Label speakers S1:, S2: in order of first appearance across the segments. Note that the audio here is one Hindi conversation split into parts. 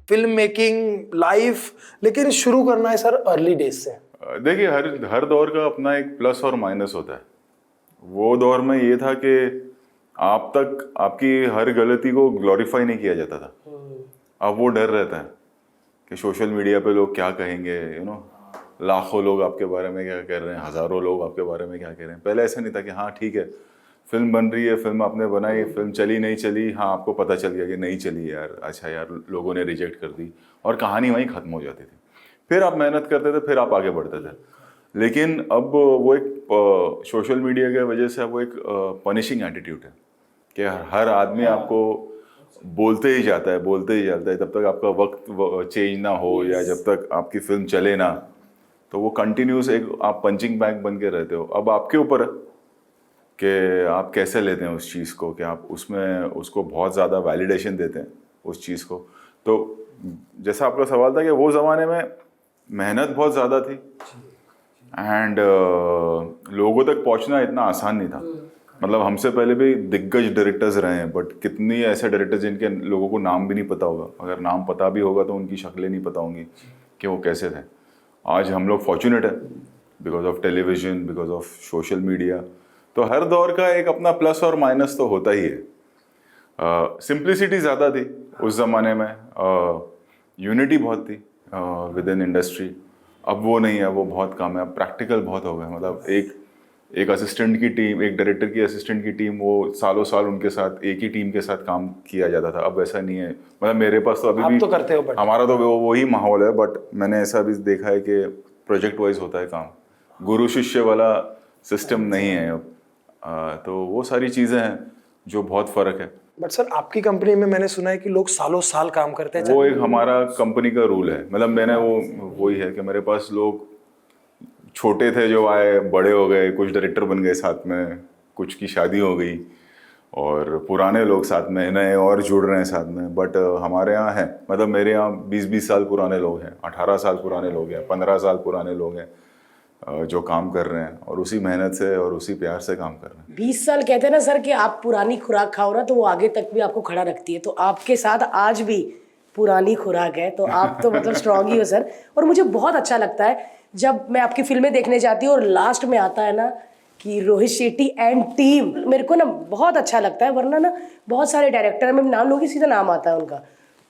S1: फिल्म मेकिंग लाइफ, लेकिन शुरू करना है सर अर्ली डेज से।
S2: देखिए, हर दौर का अपना एक प्लस और माइनस होता है। वो दौर में ये था कि आप तक आपकी हर गलती को ग्लोरीफाई नहीं किया जाता था। अब वो डर रहता है कि सोशल मीडिया पे लोग क्या कहेंगे, लाखों लोग आपके बारे में क्या कह रहे हैं, हज़ारों लोग आपके बारे में क्या कह रहे हैं। पहले ऐसा नहीं था कि हाँ ठीक है, फिल्म बन रही है, फिल्म आपने बनाई, फिल्म चली नहीं चली, हाँ आपको पता चल गया कि नहीं चली यार, अच्छा यार लोगों ने रिजेक्ट कर दी, और कहानी वहीं ख़त्म हो जाती थी। फिर आप मेहनत करते थे, फिर आप आगे बढ़ते थे। लेकिन अब वो एक सोशल मीडिया की वजह से अब वो एक पनिशिंग एटीट्यूड है कि हर आदमी आपको बोलते ही जाता है जब तक आपका वक्त चेंज ना हो या जब तक आपकी फिल्म चले ना, तो वो कंटिन्यूस एक आप पंचिंग बैग बन के रहते हो। अब आपके ऊपर है कि आप कैसे लेते हैं उस चीज़ को, कि आप उसमें उसको बहुत ज़्यादा वैलिडेशन देते हैं उस चीज़ को। तो जैसा आपका सवाल था कि वो ज़माने में मेहनत बहुत ज़्यादा थी एंड लोगों तक पहुंचना इतना आसान नहीं था। मतलब हमसे पहले भी दिग्गज डायरेक्टर्स रहे हैं, बट कितनी ऐसे डायरेक्टर्स जिनके लोगों को नाम भी नहीं पता होगा, अगर नाम पता भी होगा तो उनकी शक्लें नहीं पता होंगी कि वो कैसे थे। आज हम लोग फॉर्चुनेट है because of television, because of social media. तो हर दौर का एक अपना प्लस और माइनस तो होता ही है। सिंप्लिसिटी ज़्यादा थी उस ज़माने में, यूनिटी बहुत थी विद इन इंडस्ट्री। अब वो नहीं है, वो बहुत कम है। अब प्रैक्टिकल बहुत हो गया। मतलब एक असिस्टेंट की टीम, एक डायरेक्टर की असिस्टेंट की टीम, वो सालों साल उनके साथ एक ही टीम के साथ काम किया जाता था। अब ऐसा नहीं है। मतलब मेरे पास तो अभी
S1: आप
S2: भी
S1: तो करते हो, बट
S2: हमारा तो वही माहौल है, बट मैंने ऐसा भी देखा है कि प्रोजेक्ट वाइज होता है काम, गुरु शिष्य वाला सिस्टम नहीं है अब। तो वो सारी चीज़ें हैं जो बहुत फ़र्क है।
S1: बट सर आपकी कंपनी में मैंने सुना है कि लोग सालों साल काम करते हैं।
S2: वो एक हमारा कंपनी का रूल है। मतलब मैंने वही है कि मेरे पास लोग छोटे थे जो आए, बड़े हो गए, कुछ डायरेक्टर बन गए साथ में, कुछ की शादी हो गई, और पुराने लोग साथ में, नए और जुड़ रहे हैं साथ में। बट हमारे यहाँ है, मतलब मेरे यहाँ 20-20 साल पुराने लोग हैं, 18 साल पुराने लोग हैं, 15 साल पुराने लोग हैं जो काम कर रहे हैं और उसी मेहनत से और उसी प्यार से काम कर रहे हैं।
S3: 20 साल कहते हैं ना सर कि आप पुरानी खुराक खाओ ना तो वो आगे तक भी आपको खड़ा रखती है। तो आपके साथ आज भी पुरानी खुराक है, तो आप तो मतलब स्ट्रांग ही हो सर। और मुझे बहुत अच्छा लगता है जब मैं आपकी फिल्में देखने जाती हूँ और लास्ट में आता है ना कि रोहित शेट्टी एंड टीम, मेरे को ना बहुत अच्छा लगता है। वरना ना बहुत सारे डायरेक्टर, मैं नाम लूँगी सीधा नाम आता है उनका,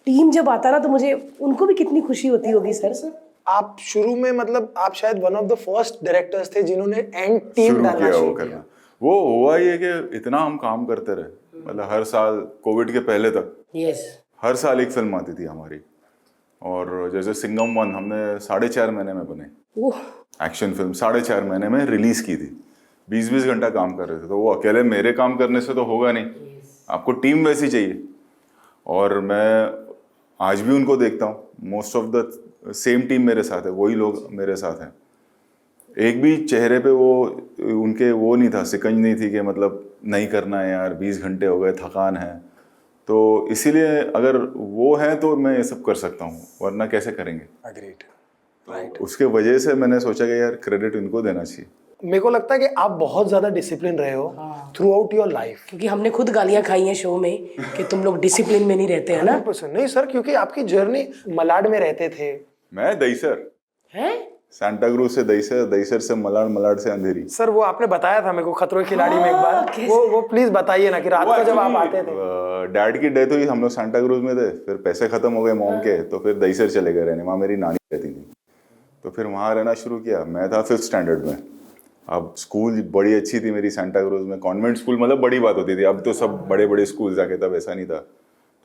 S3: टीम जब आता है ना तो मुझे उनको भी कितनी खुशी होती होगी सर।
S1: आप शुरू में, मतलब आप शायद one of the first directors थे जिन्होंने एंड टीम डालना शुरू किया।
S2: वो हुआ ये कि इतना हम काम करते रहे, मतलब हर साल कोविड के पहले तक
S3: यस,
S2: हर साल एक फिल्म आती थी हमारी। और जैसे सिंघम 1 हमने 4.5 महीने में बने, एक्शन फिल्म 4.5 महीने में रिलीज की थी। 20-20 घंटा काम कर रहे थे। तो वो अकेले मेरे काम करने से तो होगा नहीं, आपको टीम वैसी चाहिए। और मैं आज भी उनको देखता हूँ, most of the same team मेरे साथ है, वही लोग मेरे साथ हैं। एक भी चेहरे पे वो उनके वो नहीं था, सिकंज नहीं थी कि मतलब नहीं करना है यार, 20 घंटे हो गए, थकान है। तो इसीलिए अगर वो है तो मैं ये सब कर सकता हूँ, वरना कैसे करेंगे।
S1: Agreed. Right.
S2: उसके वजह से मैंने सोचा कि यार क्रेडिट इनको देना चाहिए।
S1: मेरे को लगता है कि आप बहुत ज्यादा डिसिप्लिन रहे हो थ्रू आउट योर लाइफ।
S3: क्योंकि हमने खुद गालियां खाई हैं शो में कि तुम लोग डिसिप्लिन में नहीं रहते हैं ना।
S1: 100% नहीं सर, क्योंकि आपकी जर्नी मलाड में रहते थे।
S2: मैं दहीसर,
S3: हैं?
S2: सांता क्रूज से दहीसर, दहीसर से मलाड, मलाड से अंधेरी।
S1: सर वो आपने बताया था मेरे को खतरों के खिलाड़ी में एक बार, वो प्लीज बताइए ना कि रात को जब आप आते थे।
S2: डैड की डेथ हुई, हम लोग सांता क्रूज में थे, फिर पैसे खत्म हो गए मॉम के, तो फिर दहीसर चले गए रहने। वहाँ मेरी नानी रहती थी, तो फिर वहाँ रहना शुरू किया। मैं था 5th स्टैंडर्ड में। अब स्कूल बड़ी अच्छी थी मेरी सांता क्रूज में, कॉन्वेंट स्कूल, मतलब बड़ी बात होती थी। अब तो सब बड़े बड़े स्कूल जाके, तब ऐसा नहीं था।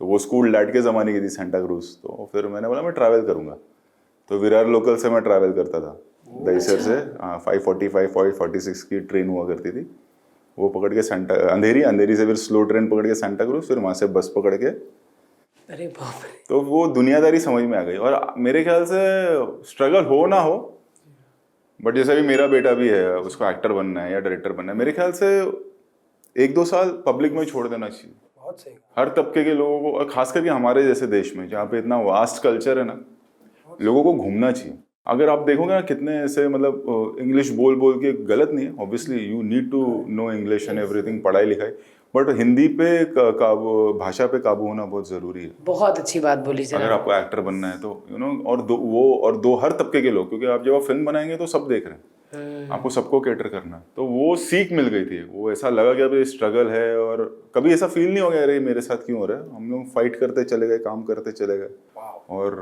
S2: तो वो स्कूल डैड के ज़माने की थी सांता क्रूज। तो फिर मैंने बोला मैं ट्रैवल करूँगा, तो विरार लोकल से मैं ट्रैवल करता था दहीसर से। 5:45 5:46 की ट्रेन हुआ करती थी, वो पकड़ के अंधेरी से फिर स्लो ट्रेन पकड़ के सांता क्रूज, फिर वहाँ से बस पकड़ के।
S3: अरे बाप रे।
S2: तो वो दुनियादारी समझ में आ गई। और मेरे ख्याल से स्ट्रगल हो ना हो, बट जैसे भी मेरा बेटा भी है, उसको एक्टर बनना है या डायरेक्टर बनना है, मेरे ख्याल से 1-2 साल पब्लिक में छोड़ देना चाहिए।
S1: बहुत सही। हर
S2: हर तबके के लोगों को, और खास करके हमारे जैसे देश में जहाँ पे इतना वास्ट कल्चर है ना, लोगों को घूमना चाहिए। अगर आप देखोगे ना कितने ऐसे मतलब इंग्लिश बोल बोल के गलत नहीं है, obviously you need to know English and everything, पढ़ाई लिखाई, बट हिंदी पे भाषा पे काबू होना बहुत ज़रूरी है।
S3: बहुत अच्छी बात बोली सर।
S2: अगर आपको एक्टर बनना है तो और दो हर तबके के लोग, क्योंकि आप जब आप फिल्म बनाएंगे तो सब देख रहे हैं, आपको सबको कैटर करना है, तो वो सीख मिल गई थी। वो ऐसा लगा कि अभी स्ट्रगल है, और कभी ऐसा फील नहीं हो गया अरे मेरे साथ क्यों हो रहा है, हम लोग फाइट करते चले गए, काम करते चले गए, और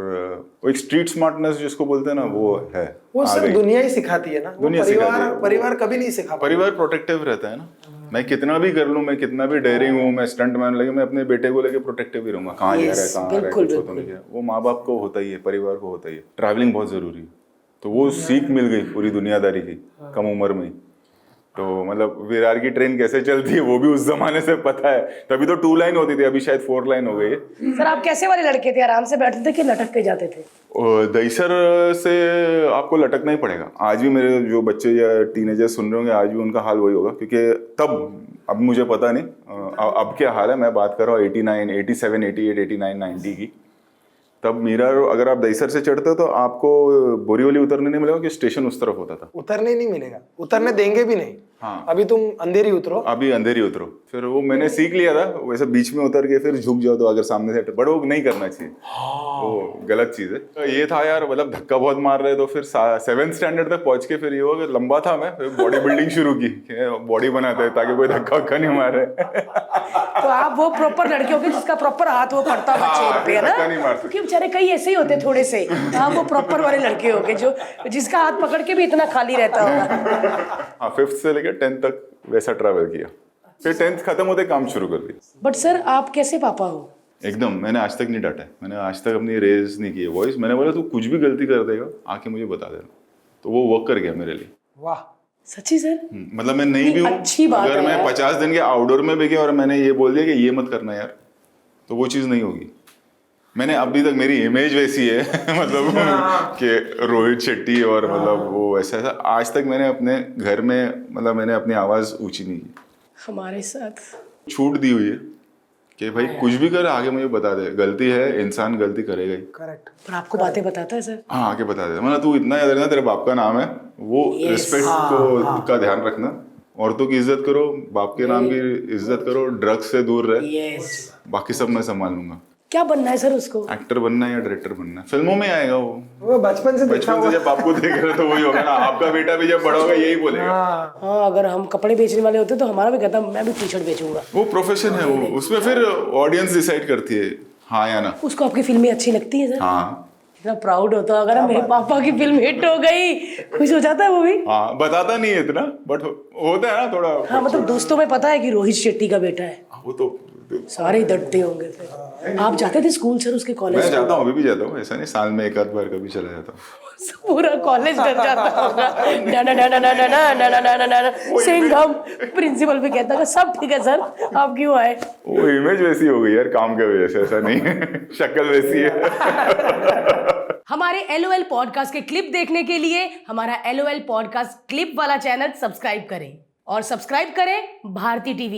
S2: वो एक स्ट्रीट स्मार्टनेस जिसको बोलते हैं ना, वो है।
S1: वो सब दुनिया ही सिखाती है ना,
S2: दुनिया सिखाती है।
S1: परिवार कभी नहीं सिखा।
S2: परिवार प्रोटेक्टिव रहता है ना, मैं कितना भी कर लूं, मैं कितना भी डेयरिंग हूँ, मैं स्टंट मैन लगे, मैं अपने बेटे को लेके प्रोटेक्टिव ही रहूंगा, कहाँ जा रहा है, कहाँ आ रहा है, कुछ तो नहीं है। वो माँ बाप को होता ही है, परिवार को होता ही है। ट्रैवलिंग बहुत जरूरी है, तो वो सीख मिल गई पूरी दुनियादारी की कम उम्र में। तो मतलब विरार की ट्रेन कैसे चलती है वो भी उस जमाने से पता है, तभी तो 2 लाइन होती थी, अभी शायद 4 लाइन हो गई है।
S3: सर आप कैसे वाले लड़के थे, आराम से बैठते थे कि लटक के जाते थे?
S2: दहीसर से आपको लटकना ही पड़ेगा। आज भी मेरे जो बच्चे या टीनेजर सुन रहे होंगे, आज भी उनका हाल वही होगा, क्योंकि तब, अब मुझे पता नहीं अब क्या हाल है, मैं बात कर रहा हूँ 89, 87, 88, 89, 90 की। तब मीरा, अगर आप दहीसर से चढ़ते हो तो आपको बोरीवली उतरने नहीं मिलेगा, कि स्टेशन उस तरफ होता था।
S1: उतरने नहीं मिलेगा, उतरने देंगे भी नहीं।
S2: हाँ,
S1: अभी तुम अंधेरी उतरो,
S2: अभी अंधेरी उतरो। फिर वो मैंने सीख लिया था, वैसे बीच में उतर के फिर झुक जाओ तो अगर सामने से, बट वो नहीं करना चाहिए, वो गलत चीज है। तो ये था यार, मतलब धक्का बहुत मार रहे, तो फिर 7th स्टैंडर्ड तक पहुंच के फिर ये हुआ कि लंबा था मैं, फिर बॉडी बिल्डिंग शुरू की, बॉडी बनाते हैं ताकि कोई धक्का वक्का नहीं मारे।
S3: तो आप वो प्रॉपर लड़के हो गए जिसका प्रॉपर हाथ वो पड़ता होगा चेन पे, है
S2: धक्का नहीं
S3: ना?
S2: मार सकते।
S3: क्योंकि बेचारे कई ऐसे ही होते थोड़े से, आप वो प्रॉपर वाले लड़के हो गए जो जिसका हाथ पकड़ के भी इतना खाली रहता होगा।
S2: हाँ, 5th से लेकर 10th तक वैसा ट्रैवल किया, फिर 10th खत्म होते काम शुरू कर दिया।
S3: बट सर आप कैसे पापा हो?
S2: एकदम, मैंने आज तक नहीं डांटा है, मैंने आज तक अपनी रेज नहीं की है वॉइस। मैंने बोला तू कुछ भी गलती कर देगा आके मुझे बता देना, तो वो वर्क कर गया मेरे लिए।
S1: वाह,
S3: सच्ची सर?
S2: मतलब मैं नहीं भी हूँ,
S3: अच्छी बात
S2: अगर
S3: है
S2: मैं
S3: यार।
S2: 50 दिन के आउटडोर में भी गया और मैंने ये बोल दिया कि ये मत करना यार, तो वो चीज़ नहीं होगी। मैंने अभी तक, मेरी इमेज वैसी है मतलब कि रोहित शेट्टी, और मतलब वो ऐसा आज तक मैंने अपने घर में, मतलब मैंने अपनी आवाज़ ऊंची नहीं की।
S3: हमारे साथ
S2: छूट दी हुई है कि भाई कुछ भी कर, आगे मुझे बता दे, गलती है, इंसान गलती करेगा ही।
S1: करेक्ट।
S3: पर आपको बातें बताता है सर?
S2: हाँ, आगे बता दे, मतलब तू इतना याद रखना, तेरे बाप का नाम है, वो रिस्पेक्ट को का ध्यान रखना, औरतों की इज्जत करो, बाप के नाम की इज्जत करो, ड्रग्स से दूर रहे,
S3: यस।
S2: बाकी सब मैं संभाल लूंगा।
S3: क्या बनना है सर उसको?
S2: एक्टर बनना है या डायरेक्टर बनना है, फिल्मों में आएगा वो।
S1: वो बचपन से देखा
S2: बचपन
S1: हुआ।
S2: से जब आपको देख रहे तो वही होगा ना, आपका बेटा भी जब बड़ा होगा यही बोलेगा।
S3: हाँ, अगर हम कपड़े बेचने वाले होते तो हमारा भी कहता मैं भी टी शर्ट बेचूंगा।
S2: वो प्रोफेशन है, वो उसमें फिर ऑडियंस डिसाइड करती है हाँ या ना।
S3: उसको आपकी फिल्में अच्छी लगती है सर?
S2: हाँ
S3: इतना प्राउड होता अगर मेरे पापा की फिल्म हिट हो गई, खुश हो जाता है वो भी।
S2: हाँ, बताता नहीं है इतना, बट होता है ना थोड़ा।
S3: हाँ, मतलब दोस्तों में पता है कि रोहित शेट्टी का बेटा है,
S2: वो तो
S3: सारे ही डरते होंगे फिर। आप जाते थे स्कूल सर उसके
S2: मैं
S3: कॉलेज?
S2: जाता हूँ, अभी भी जाता हूँ, ऐसा नहीं, साल में एक आध बार कभी चला जाता हूँ।
S3: पूरा कॉलेज डर जाता होगा, ना ना ना ना ना ना ना ना ना ना ना सिंघम। प्रिंसिपल भी कहता है सब ठीक है सर, आप क्यों आए?
S2: वो इमेज वैसी हो गई यार काम के वजह से, ऐसा नहीं है शक्ल वैसी है।
S3: हमारे LOL पॉडकास्ट के क्लिप देखने के लिए हमारा LOL पॉडकास्ट क्लिप वाला चैनल सब्सक्राइब करें, और सब्सक्राइब करें भारती टीवी।